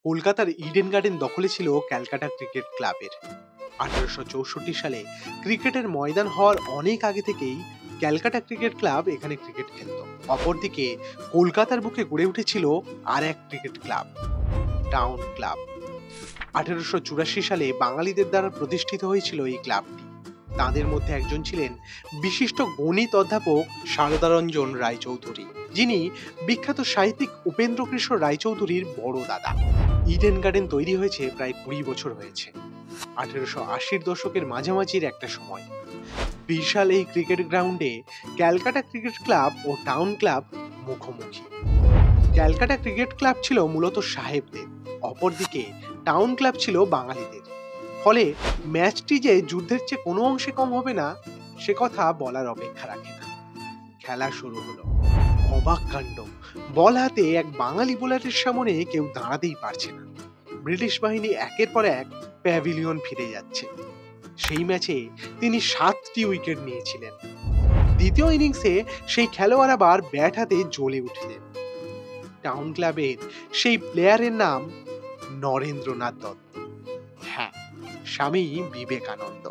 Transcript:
কলকাতার Eden garden দখলে ছিল ক্যালকাটা ক্রিকেট ক্লাবের। 1864 সালে ক্রিকেটের ময়দান হওয়ার অনেক আগে থেকেই ক্যালকাটা ক্রিকেট ক্লাব এখানে ক্রিকেট খেলত। অপরদিকে কলকাতার বুকে গড়ে উঠেছিল আর এক ক্রিকেট ক্লাব, টাউন ক্লাব। 1884 সালে বাঙালিদের দ্বারা প্রতিষ্ঠিত হয়েছিল এই ক্লাবটি। তাদের মধ্যে একজন ছিলেন বিশিষ্ট গণিত অধ্যাপক সারদারঞ্জন রায়চৌধুরী, যিনি বিখ্যাত সাহিত্যিক উপেন্দ্রকৃষ্ণ রায়চৌধুরীর বড় দাদা। ইডেন গার্ডেন তৈরি হয়েছে প্রায় 20 বছর হয়েছে। 1880-র দশকের মাঝামাঝির একটা সময় বিশাল এই ক্রিকেট গ্রাউন্ডে ক্যালকাটা ক্রিকেট ক্লাব ও টাউন ক্লাব মুখোমুখি। ক্যালকাটা ক্রিকেট ক্লাব ছিল মূলত সাহেবদের, অপরদিকে টাউন ক্লাব ছিল বাঙালিদের। ফলে ম্যাচটি যে যুদ্ধের চেয়ে কোনো অংশে কম হবে না সে কথা বলার অপেক্ষা রাখে না। খেলা শুরু হলো। অবাক কাণ্ড, বল হাতে এক বাঙালি বোলারের সামনে কেউ দাঁড়াতেই পারছে না। ব্রিটিশ বাহিনী একের পর এক প্যাভিলিয়ন ফিরে যাচ্ছে। সেই ম্যাচে তিনি 7টি উইকেট নিয়েছিলেন। দ্বিতীয় ইনিংসে সেই খেলোয়াড় আবার ব্যাট হাতে জ্বলে উঠলেন। টাউন ক্লাবের সেই প্লেয়ারের নাম নরেন্দ্রনাথ দত্ত। হ্যাঁ, স্বামী বিবেকানন্দ।